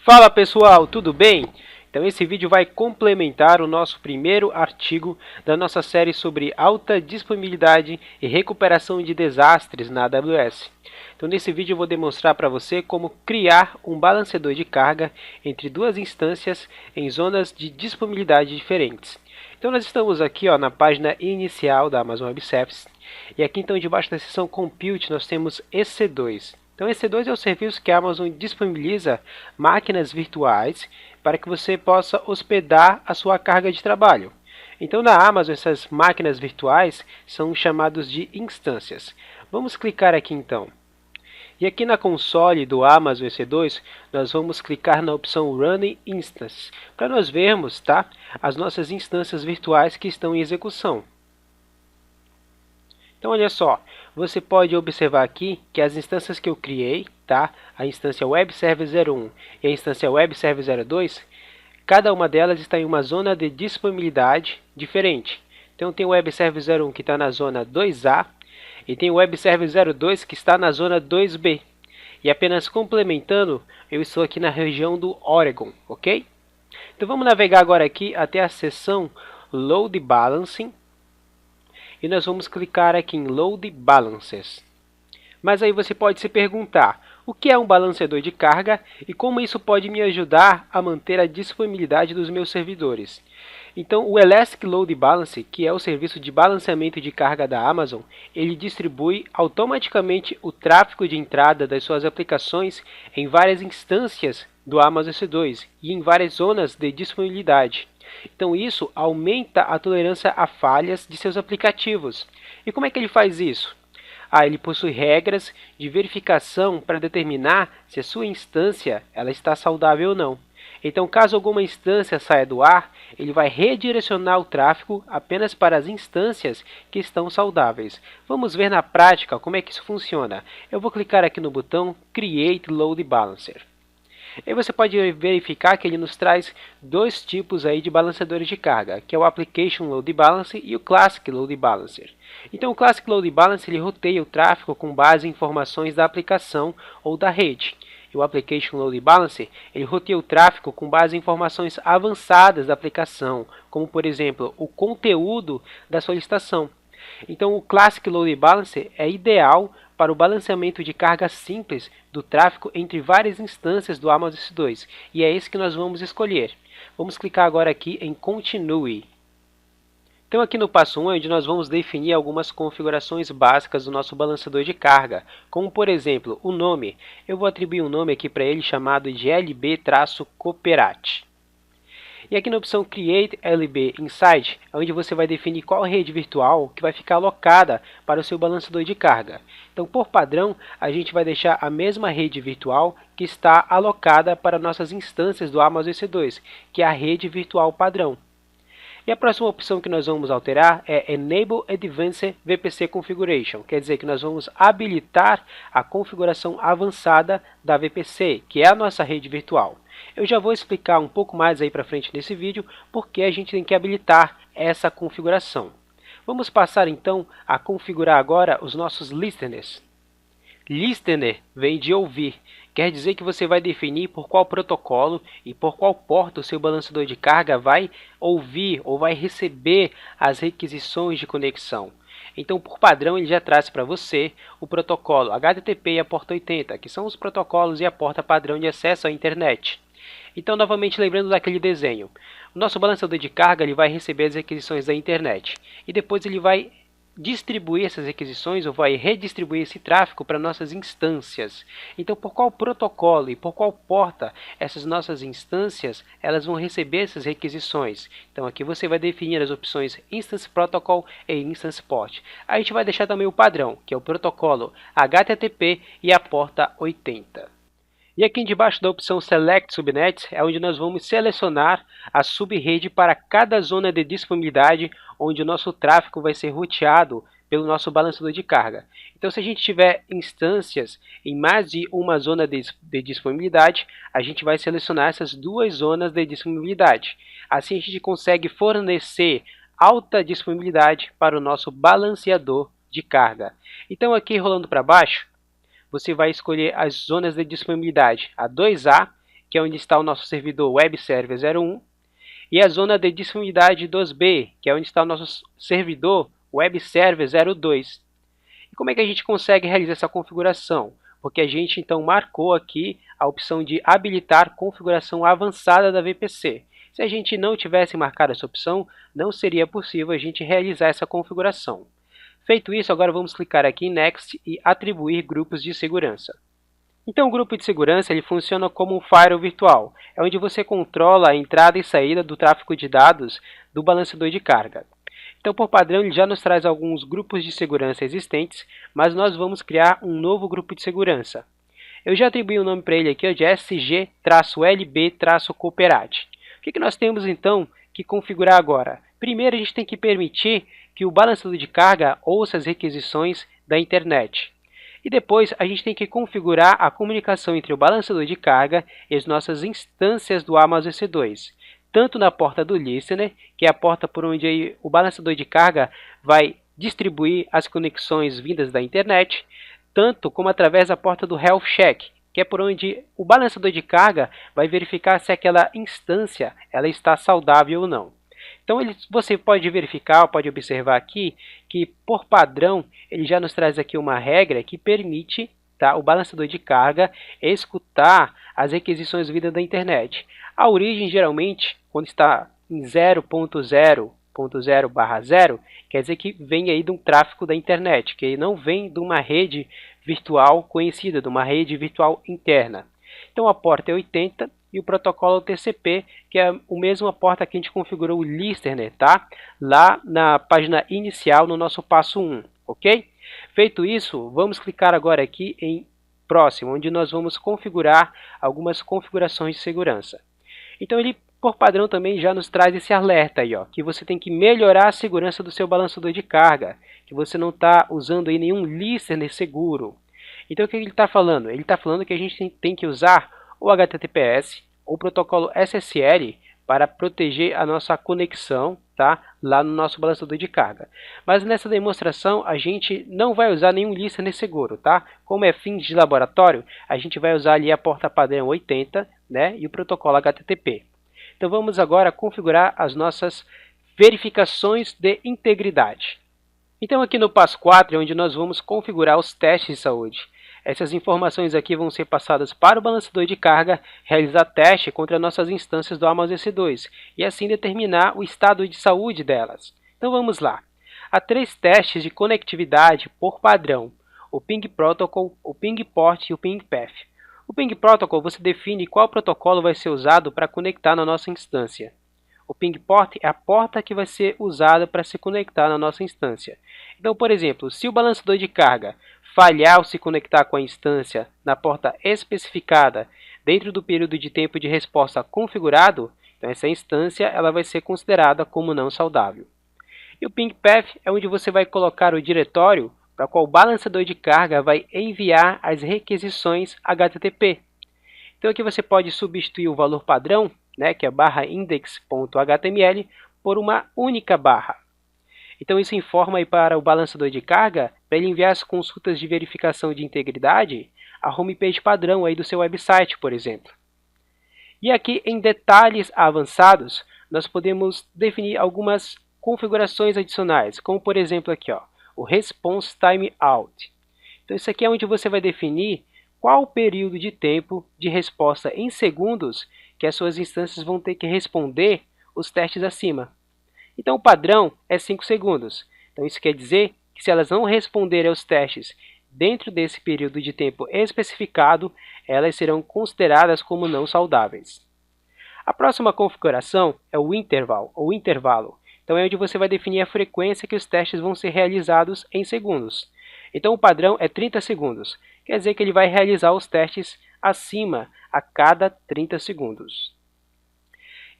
Fala pessoal, tudo bem? Então esse vídeo vai complementar o nosso primeiro artigo da nossa série sobre alta disponibilidade e recuperação de desastres na AWS. Então nesse vídeo eu vou demonstrar para você como criar um balanceador de carga entre duas instâncias em zonas de disponibilidade diferentes. Então nós estamos aqui na página inicial da Amazon Web Services e aqui então debaixo da seção Compute nós temos EC2. Então, EC2 é o serviço que a Amazon disponibiliza máquinas virtuais para que você possa hospedar a sua carga de trabalho. Então, na Amazon, essas máquinas virtuais são chamadas de instâncias. Vamos clicar aqui então. E aqui na console do Amazon EC2, nós vamos clicar na opção Running Instances, para nós vermos as nossas instâncias virtuais que estão em execução. Então, olha só, você pode observar aqui que as instâncias que eu criei, a instância Web Server 01 e a instância Web Server 02, cada uma delas está em uma zona de disponibilidade diferente. Então, tem o Web Server 01 que está na zona 2A e tem o Web Server 02 que está na zona 2B. E apenas complementando, eu estou aqui na região do Oregon, ok? Então, vamos navegar agora aqui até a seção Load Balancing. E nós vamos clicar aqui em Load Balances. Mas aí você pode se perguntar, o que é um balanceador de carga e como isso pode me ajudar a manter a disponibilidade dos meus servidores? Então, o Elastic Load Balance, que é o serviço de balanceamento de carga da Amazon, ele distribui automaticamente o tráfego de entrada das suas aplicações em várias instâncias do Amazon EC2 e em várias zonas de disponibilidade. Então isso aumenta a tolerância a falhas de seus aplicativos. E como é que ele faz isso? Ele possui regras de verificação para determinar se a sua instância está saudável ou não. Então, caso alguma instância saia do ar, ele vai redirecionar o tráfego apenas para as instâncias que estão saudáveis. Vamos ver na prática como é que isso funciona. Eu vou clicar aqui no botão Create Load Balancer. E você pode verificar que ele nos traz dois tipos aí de balanceadores de carga, que é o Application Load Balancer e o Classic Load Balancer. Então o Classic Load Balancer ele roteia o tráfego com base em informações da aplicação ou da rede. E o Application Load Balancer ele roteia o tráfego com base em informações avançadas da aplicação, como por exemplo o conteúdo da solicitação. Então o Classic Load Balancer é ideal para o balanceamento de carga simples do tráfego entre várias instâncias do Amazon EC2, e é esse que nós vamos escolher. Vamos clicar agora aqui em Continue. Então aqui no passo 1 é onde nós vamos definir algumas configurações básicas do nosso balanceador de carga, como por exemplo o nome. Eu vou atribuir um nome aqui para ele chamado de LB-Cooperate. E aqui na opção Create LB Inside, é onde você vai definir qual rede virtual que vai ficar alocada para o seu balanceador de carga. Então, por padrão, a gente vai deixar a mesma rede virtual que está alocada para nossas instâncias do Amazon EC2, que é a rede virtual padrão. E a próxima opção que nós vamos alterar é Enable Advanced VPC Configuration, quer dizer que nós vamos habilitar a configuração avançada da VPC, que é a nossa rede virtual. Eu já vou explicar um pouco mais aí para frente nesse vídeo, porque a gente tem que habilitar essa configuração. Vamos passar então a configurar agora os nossos listeners. Listener vem de ouvir, quer dizer que você vai definir por qual protocolo e por qual porta o seu balanceador de carga vai ouvir ou vai receber as requisições de conexão. Então, por padrão, ele já traz para você o protocolo HTTP e a porta 80, que são os protocolos e a porta padrão de acesso à internet. Então, novamente lembrando daquele desenho, o nosso balanceador de carga ele vai receber as requisições da internet e depois ele vai distribuir essas requisições ou vai redistribuir esse tráfego para nossas instâncias. Então, por qual protocolo e por qual porta essas nossas instâncias elas vão receber essas requisições? Então, aqui você vai definir as opções Instance Protocol e Instance Port. A gente vai deixar também o padrão, que é o protocolo HTTP e a porta 80. E aqui debaixo da opção Select Subnets é onde nós vamos selecionar a subrede para cada zona de disponibilidade onde o nosso tráfego vai ser roteado pelo nosso balanceador de carga. Então, se a gente tiver instâncias em mais de uma zona de disponibilidade, a gente vai selecionar essas duas zonas de disponibilidade. Assim, a gente consegue fornecer alta disponibilidade para o nosso balanceador de carga. Então, aqui rolando para baixo, você vai escolher as zonas de disponibilidade, a 2A que é onde está o nosso servidor Web Server 01, e a zona de disponibilidade 2B, que é onde está o nosso servidor Web Server 02. E como é que a gente consegue realizar essa configuração? Porque a gente então marcou aqui a opção de habilitar configuração avançada da VPC. Se a gente não tivesse marcado essa opção, não seria possível a gente realizar essa configuração. Feito isso, agora vamos clicar aqui em Next e atribuir grupos de segurança. Então o grupo de segurança ele funciona como um firewall virtual, é onde você controla a entrada e saída do tráfego de dados do balanceador de carga. Então por padrão ele já nos traz alguns grupos de segurança existentes, mas nós vamos criar um novo grupo de segurança. Eu já atribuí o nome para ele aqui de SG-LB-Cooperate. O que nós temos então que configurar agora? Primeiro a gente tem que permitir que o balanceador de carga ouça as requisições da internet. E depois a gente tem que configurar a comunicação entre o balanceador de carga e as nossas instâncias do Amazon EC2. Tanto na porta do Listener, que é a porta por onde o balanceador de carga vai distribuir as conexões vindas da internet, tanto como através da porta do Health Check, que é por onde o balanceador de carga vai verificar se aquela instância ela está saudável ou não. Então você pode verificar, pode observar aqui que por padrão ele já nos traz aqui uma regra que permite o balanceador de carga escutar as requisições vindas da internet. A origem geralmente quando está em 0.0.0/0 quer dizer que vem aí de um tráfego da internet, que não vem de uma rede virtual conhecida, de uma rede virtual interna. Então a porta é 80 e o protocolo é o TCP, que é a mesma porta que a gente configurou o Listener, tá? Lá na página inicial, no nosso passo 1, ok? Feito isso, vamos clicar agora aqui em Próximo, onde nós vamos configurar algumas configurações de segurança. Então ele, por padrão, também já nos traz esse alerta aí, ó, que você tem que melhorar a segurança do seu balanceador de carga, que você não está usando aí nenhum Listener seguro. Então o que ele está falando? Ele está falando que a gente tem que usar o HTTPS ou o protocolo SSL para proteger a nossa conexão, tá? Lá no nosso balanceador de carga. Mas nessa demonstração a gente não vai usar nenhum listener seguro, tá? Como é fins de laboratório, a gente vai usar ali a porta padrão 80, né? E o protocolo HTTP. Então vamos agora configurar as nossas verificações de integridade. Então aqui no passo 4 é onde nós vamos configurar os testes de saúde. Essas informações aqui vão ser passadas para o balanceador de carga, realizar teste contra nossas instâncias do Amazon EC2 e assim determinar o estado de saúde delas. Então vamos lá. Há 3 testes de conectividade por padrão, o Ping Protocol, o Ping Port e o Ping Path. O Ping Protocol você define qual protocolo vai ser usado para conectar na nossa instância. O Ping Port é a porta que vai ser usada para se conectar na nossa instância. Então, por exemplo, se o balanceador de carga falhar ao se conectar com a instância na porta especificada dentro do período de tempo de resposta configurado, então essa instância ela vai ser considerada como não saudável. E o Ping Path é onde você vai colocar o diretório para o qual o balanceador de carga vai enviar as requisições HTTP. Então aqui você pode substituir o valor padrão, né, que é /index.html, por uma única barra. Então isso informa aí para o balanceador de carga para ele enviar as consultas de verificação de integridade à homepage padrão aí do seu website, por exemplo. E aqui em detalhes avançados, nós podemos definir algumas configurações adicionais, como por exemplo aqui, ó, o Response Timeout. Então isso aqui é onde você vai definir qual o período de tempo de resposta em segundos que as suas instâncias vão ter que responder os testes acima. Então o padrão é 5 segundos. Então isso quer dizer que se elas não responderem aos testes dentro desse período de tempo especificado, elas serão consideradas como não saudáveis. A próxima configuração é o interval, ou intervalo. Então é onde você vai definir a frequência que os testes vão ser realizados em segundos. Então o padrão é 30 segundos. Quer dizer que ele vai realizar os testes acima a cada 30 segundos.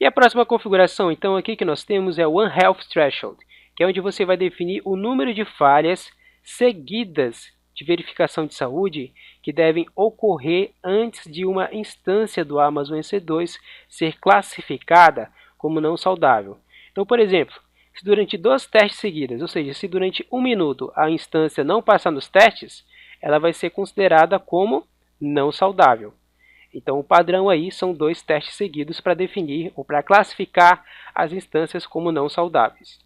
E a próxima configuração, então, aqui que nós temos é o One Health Threshold, que é onde você vai definir o número de falhas seguidas de verificação de saúde que devem ocorrer antes de uma instância do Amazon EC2 ser classificada como não saudável. Então, por exemplo, se durante 2 testes seguidos, ou seja, se durante 1 minuto a instância não passar nos testes, ela vai ser considerada como não saudável. Então o padrão aí são 2 testes seguidos para definir ou para classificar as instâncias como não saudáveis.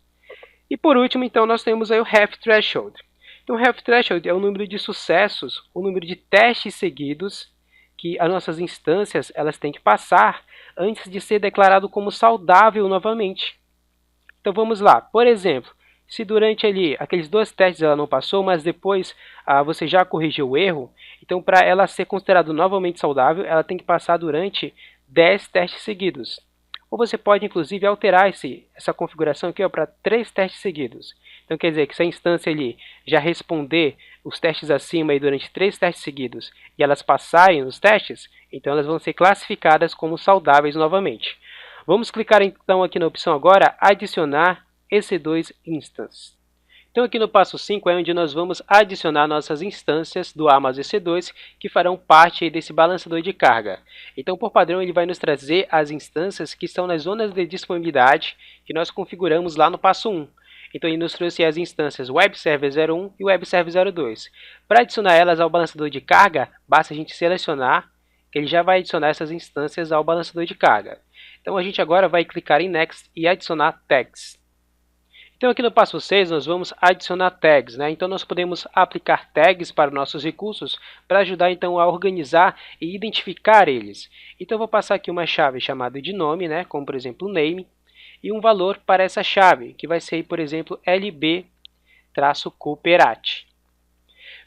E por último, então, nós temos aí o Health Threshold. Então, o Health Threshold é o número de sucessos, o número de testes seguidos que as nossas instâncias elas têm que passar antes de ser declarado como saudável novamente. Então vamos lá. Por exemplo, se durante ali aqueles 2 testes ela não passou, mas depois você já corrigiu o erro, então para ela ser considerada novamente saudável, ela tem que passar durante 10 testes seguidos. Ou você pode inclusive alterar essa configuração aqui para 3 testes seguidos. Então quer dizer que se a instância ali já responder os testes acima aí durante 3 testes seguidos e elas passarem nos testes, então elas vão ser classificadas como saudáveis novamente. Vamos clicar então aqui na opção agora, adicionar EC2 Instance. Então aqui no passo 5 é onde nós vamos adicionar nossas instâncias do Amazon EC2 que farão parte desse balanceador de carga. Então por padrão ele vai nos trazer as instâncias que estão nas zonas de disponibilidade que nós configuramos lá no passo 1. Então ele nos trouxe as instâncias Web Server 01 e Web Server 02. Para adicionar elas ao balanceador de carga, basta a gente selecionar que ele já vai adicionar essas instâncias ao balanceador de carga. Então a gente agora vai clicar em Next e adicionar tags. Então aqui no passo 6 nós vamos adicionar tags, né? Então nós podemos aplicar tags para nossos recursos para ajudar então a organizar e identificar eles. Então eu vou passar aqui uma chave chamada de nome, né? Como por exemplo name, e um valor para essa chave, que vai ser por exemplo lb-cooperate.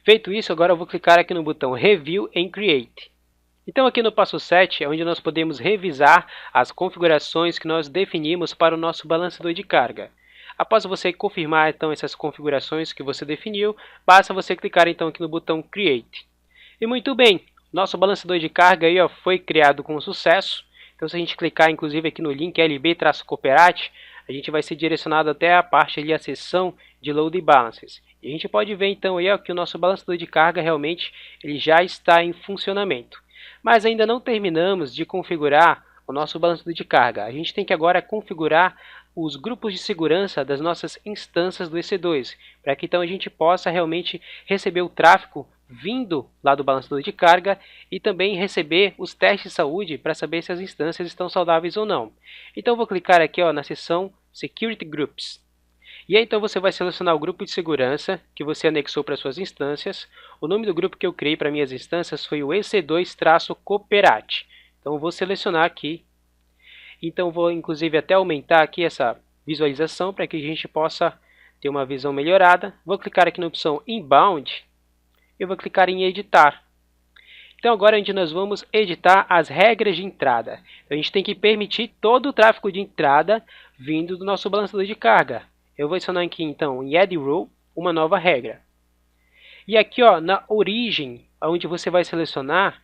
Feito isso, agora eu vou clicar aqui no botão Review and Create. Então aqui no passo 7 é onde nós podemos revisar as configurações que nós definimos para o nosso balanceador de carga. Após você confirmar então essas configurações que você definiu, basta você clicar então aqui no botão Create. E muito bem, nosso balanceador de carga aí, foi criado com sucesso. Então se a gente clicar inclusive aqui no link lb-cooperate, a gente vai ser direcionado até a parte ali, a seção de Load Balances. E a gente pode ver então aí, que o nosso balanceador de carga realmente ele já está em funcionamento. Mas ainda não terminamos de configurar o nosso balanceador de carga. A gente tem que agora configurar os grupos de segurança das nossas instâncias do EC2, para que então a gente possa realmente receber o tráfego vindo lá do balanceador de carga e também receber os testes de saúde para saber se as instâncias estão saudáveis ou não. Então eu vou clicar aqui na seção Security Groups. E aí então você vai selecionar o grupo de segurança que você anexou para suas instâncias. O nome do grupo que eu criei para minhas instâncias foi o EC2-Cooperate. Então eu vou selecionar aqui. Então vou inclusive até aumentar aqui essa visualização para que a gente possa ter uma visão melhorada. Vou clicar aqui na opção Inbound e vou clicar em editar. Então agora onde nós vamos editar as regras de entrada. Então, a gente tem que permitir todo o tráfego de entrada vindo do nosso balanceador de carga. Eu vou adicionar aqui então em Add Rule uma nova regra. E aqui na origem, onde você vai selecionar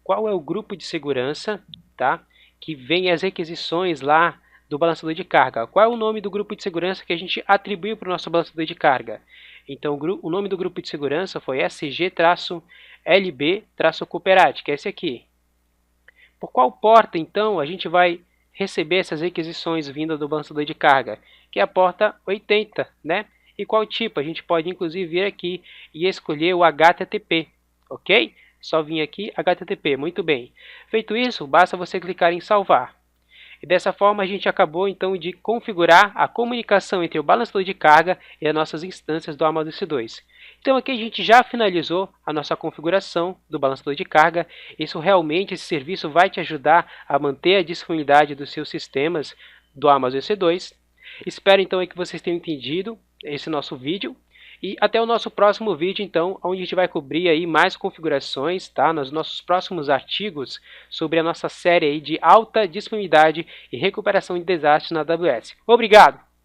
qual é o grupo de segurança, tá? Que vem as requisições lá do balanceador de carga. Qual é o nome do grupo de segurança que a gente atribuiu para o nosso balanceador de carga? Então o nome do grupo de segurança foi SG-LB-Cooperate, que é esse aqui. Por qual porta então a gente vai receber essas requisições vindas do balanceador de carga? Que é a porta 80, né? E qual tipo? A gente pode inclusive vir aqui e escolher o HTTP, ok? Só vir aqui HTTP, muito bem. Feito isso, basta você clicar em salvar. E dessa forma a gente acabou então de configurar a comunicação entre o balanceador de carga e as nossas instâncias do Amazon EC2. Então aqui a gente já finalizou a nossa configuração do balanceador de carga. Esse serviço vai te ajudar a manter a disponibilidade dos seus sistemas do Amazon EC2. Espero então que vocês tenham entendido esse nosso vídeo. E até o nosso próximo vídeo, então, onde a gente vai cobrir aí mais configurações, tá? Nos nossos próximos artigos sobre a nossa série aí de alta disponibilidade e recuperação de desastres na AWS. Obrigado!